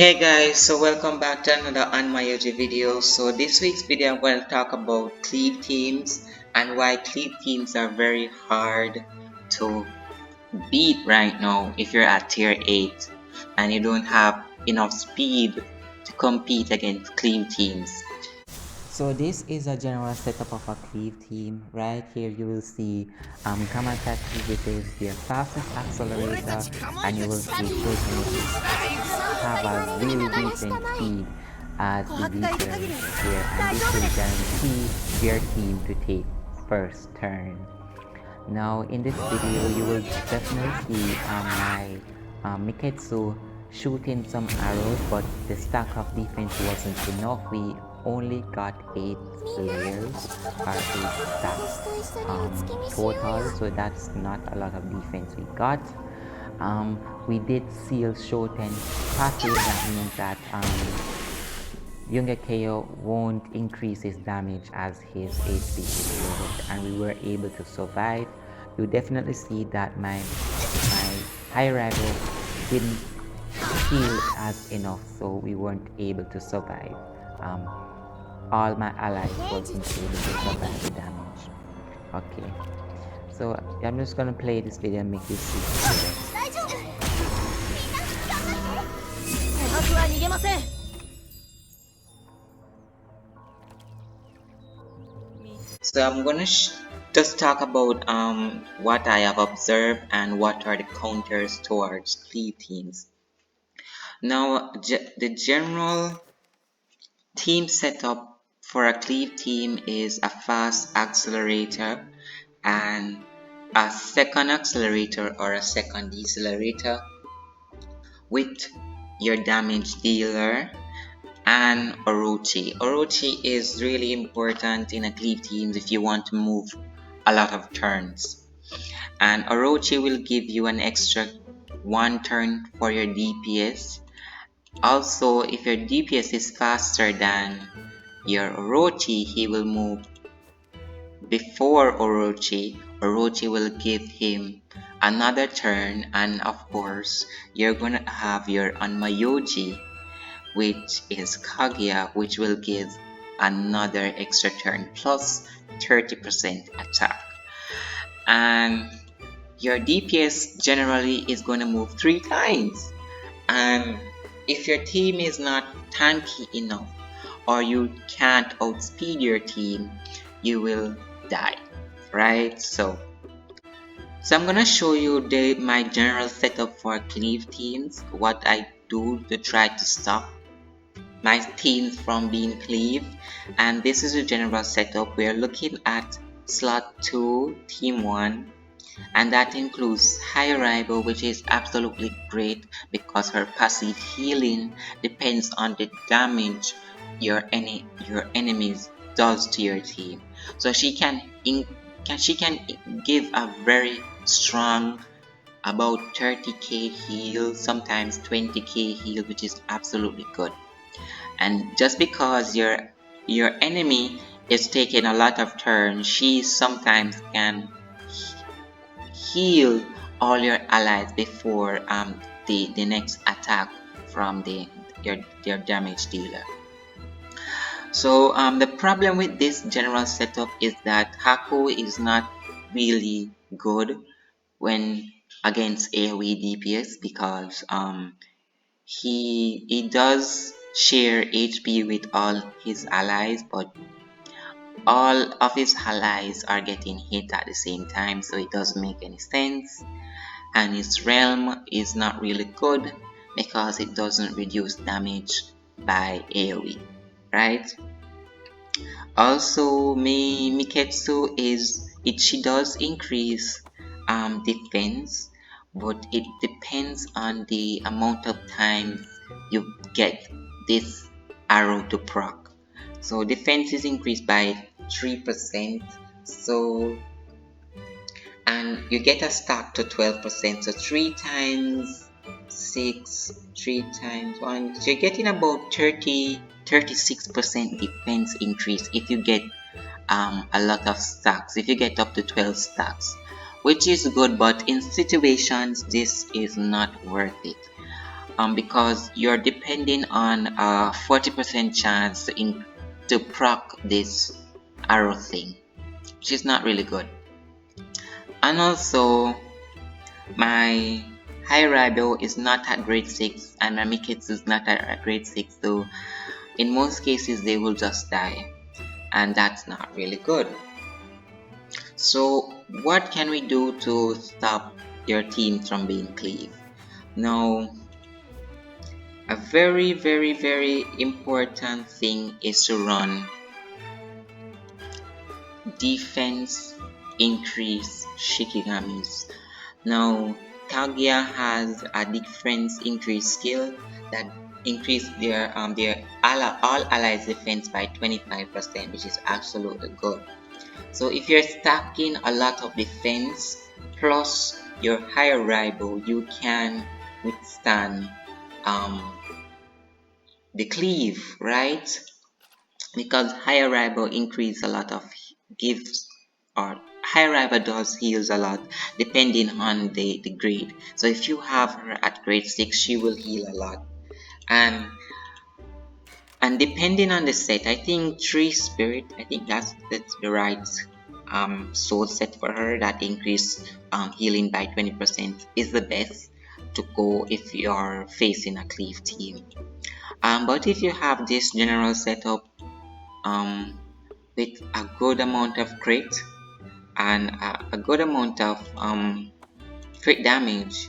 Hey guys, so welcome back to another Onmyoji video. So this week's video I'm going to talk about Cleave teams and why Cleave teams are very hard to beat right now if you're at tier 8 and you don't have enough speed to compete against Cleave teams. So this is a general setup of a Cleave team. Right here you will see command activities, their fastest accelerator, and you will see shortness have a really decent speed as the difference here, and this will guarantee their team to take first turn. Now in this video you will definitely see my Miketsu shooting some arrows, but the stack of defense wasn't enough. We only got 8 layers or 8 stacks total, so that's not a lot of defense we got. We did seal Shoten passive. That means that Younger KO won't increase his damage as his HP is lowered, and we were able to survive. You definitely see that my high rival didn't heal as enough, so we weren't able to survive. All my allies wasn't able to survive the damage. Okay, so I'm just gonna play this video and make you see the So I'm going to just talk about what I have observed and what are the counters towards Cleave teams. Now the general team setup for a Cleave team is a fast accelerator and a second accelerator or a second decelerator with your damage dealer and Orochi. Orochi is really important in a Cleave team if you want to move a lot of turns. And Orochi will give you an extra 1 turn for your DPS. Also, if your DPS is faster than your Orochi, he will move before Orochi. Orochi will give him another turn, and of course, you're gonna have your Onmyoji, which is Kaguya, which will give another extra turn plus 30% attack. And your DPS generally is going to move 3 times. And if your team is not tanky enough or you can't outspeed your team, you will die, right? So I'm gonna show you my general setup for Cleave teams, what I do to try to stop my teams from being Cleave. And this is the general setup. We are looking at slot 2, team 1, and that includes High Rival, which is absolutely great because her passive healing depends on the damage your enemies does to your team. So she can give a very strong about 30k heal, sometimes 20k heal, which is absolutely good. And just because your enemy is taking a lot of turns, she sometimes can heal all your allies before the next attack from your damage dealer. So the problem with this general setup is that Haku is not really good when against AoE DPS because he does share HP with all his allies, but all of his allies are getting hit at the same time, so it doesn't make any sense. And his realm is not really good because it doesn't reduce damage by AoE, right? Also, Miketsu she does increase defense, but it depends on the amount of time you get this arrow to proc. So defense is increased by 3%, so and you get a stack to 12%, so 3 times 6, 3 times 1, so you're getting about 36% defense increase if you get a lot of stacks, if you get up to 12 stacks, which is good, but in situations this is not worth it. because you're depending on a 40% chance to proc this arrow thing, which is not really good. And also, my Hairaibo is not at grade 6 and my Miketsu is not at grade 6, so in most cases they will just die, and that's not really good. So what can we do to stop your team from being Cleave? Now, a very important thing is to run defense increase Shikigamis. Now, Kaguya has a defense increase skill that increase their all allies defense by 25%, which is absolutely good. So if you're stacking a lot of defense plus your higher rival, you can withstand the cleave, right? Because higher rival increase a lot of gives, or higher rival does heals a lot depending on the grade. So if you have her at grade 6, she will heal a lot. And depending on the set, I think Tree Spirit, I think that's the right soul set for her. That increase healing by 20% is the best to go if you're facing a Cleave team. But if you have this general setup with a good amount of crit and a good amount of crit damage,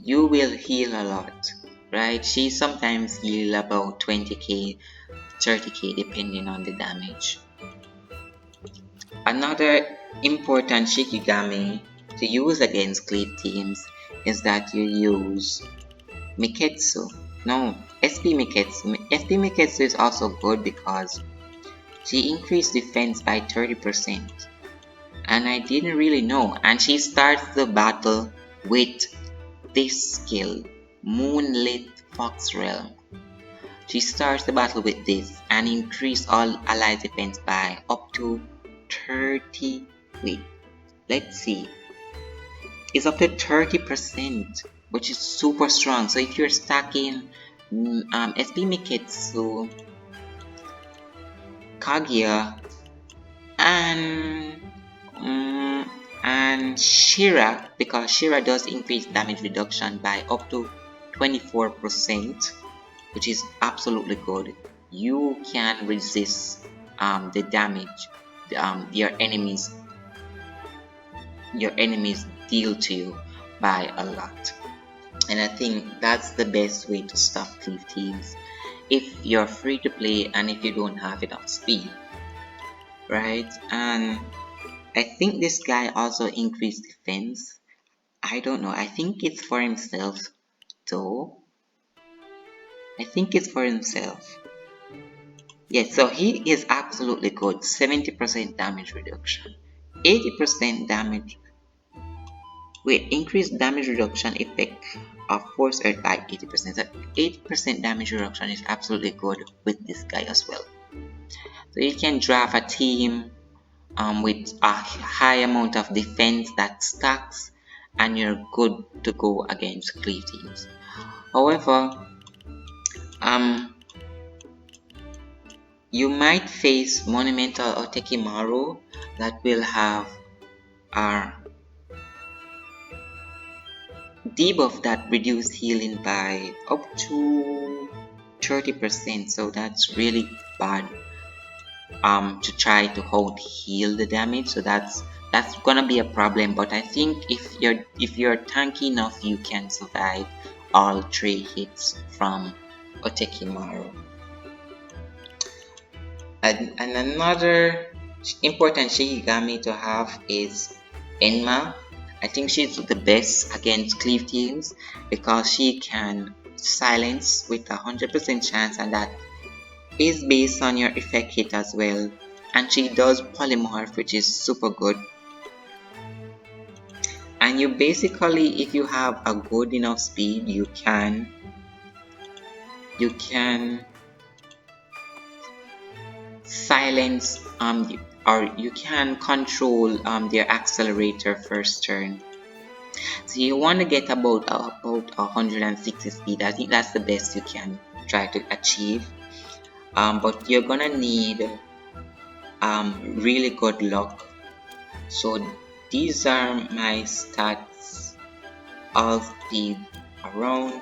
you will heal a lot, right? She sometimes heal about 20k, 30k depending on the damage. Another important Shikigami to use against Cleave teams is that you use Miketsu. No, SP Miketsu. SP Miketsu is also good because she increased defense by 30%. And I didn't really know. And she starts the battle with this skill, Moonlit Fox Realm. She starts the battle with this and increase all allies defense by up to 30. Wait, let's see. It's up to 30%, which is super strong. So if you're stacking SB Miketsu, Kaguya, and Shira, because Shira does increase damage reduction by up to 24%, which is absolutely good. You can resist the damage your enemies deal to you by a lot. And I think that's the best way to stop Cleave teams if you're free to play and if you don't have enough speed, right? And I think this guy also increased defense. I don't know. I think it's for himself though. I think it's for himself. Yes, so he is absolutely good. 70% damage reduction. 80% damage. Wait, increased damage reduction effect of Force Earth by 80%. So 80% damage reduction is absolutely good with this guy as well. So you can draft a team with a high amount of defense that stacks, and you're good to go against Cleave teams. However, you might face Monumental or Tekimaru that will have a debuff that reduce healing by up to 30%. So that's really bad to try to hold heal the damage. So that's gonna be a problem. But I think if you're tanky enough, you can survive all 3 hits from Otekimaru. And another important Shikigami to have is Enma. I think she's the best against Cleave teams because she can silence with 100% chance, and that is based on your effect hit as well. And she does polymorph, which is super good. And you basically, if you have a good enough speed, you can silence or you can control their accelerator first turn. So So you want to get about 160 speed. I think that's the best you can try to achieve. But you're gonna need really good luck. So these are my stats, all speed around,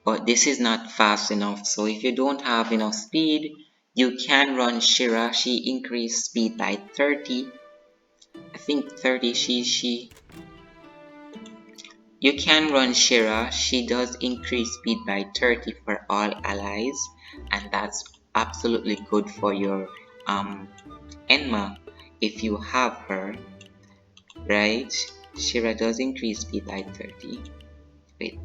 but this is not fast enough. So if you don't have enough speed, you can run Shira. She increased speed by 30. I think 30. You can run Shira. She does increase speed by 30 for all allies, and that's absolutely good for your Enma if you have her, right? Shira does increase speed by 30. Wait,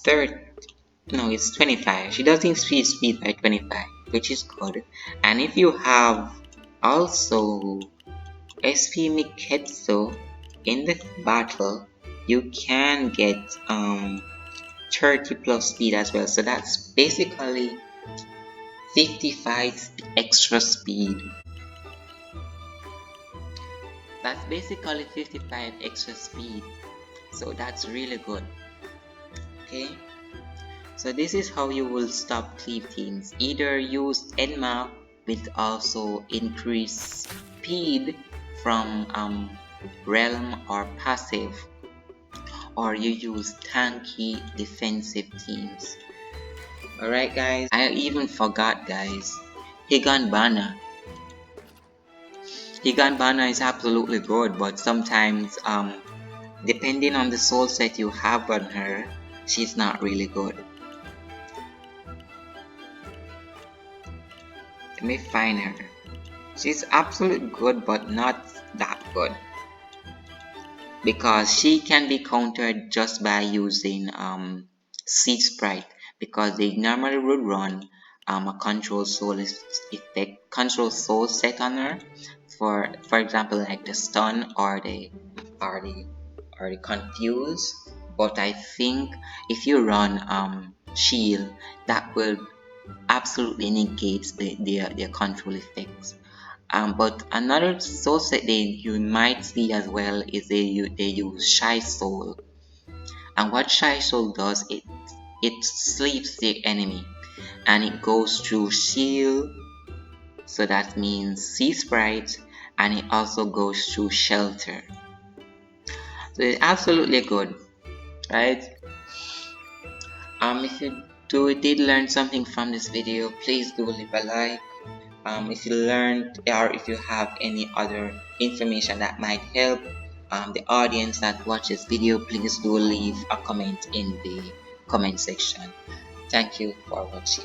30. No, it's 25. She does increase speed by 25, which is good. And if you have also SP Miketsu in the battle, you can get 30 plus speed as well. So that's basically 55 extra speed. That's basically 55 extra speed. So that's really good. Okay. So this is how you will stop cleave teams. Either use Enma with also increased speed from realm or passive, or you use tanky defensive teams. Alright guys, I even forgot guys, Higan Bana. Higan Bana is absolutely good, but sometimes depending on the soul set you have on her, she's not really good. Let me find her. She's absolutely good, but not that good, because she can be countered just by using Seed Sprite, because they normally would run a control soul effect, control soul set on her, for example like the stun or the confuse. But I think if you run shield, that will absolutely negate their control effects. But another source that you might see as well is they use Shy Soul. And what Shy Soul does, it sleeps the enemy and it goes through shield, so that means Sea Sprite, and it also goes through shelter. So it's absolutely good, right? If you did learn something from this video, please do leave a like. If you learned or if you have any other information that might help the audience that watches video, please do leave a comment in the comment section. Thank you for watching.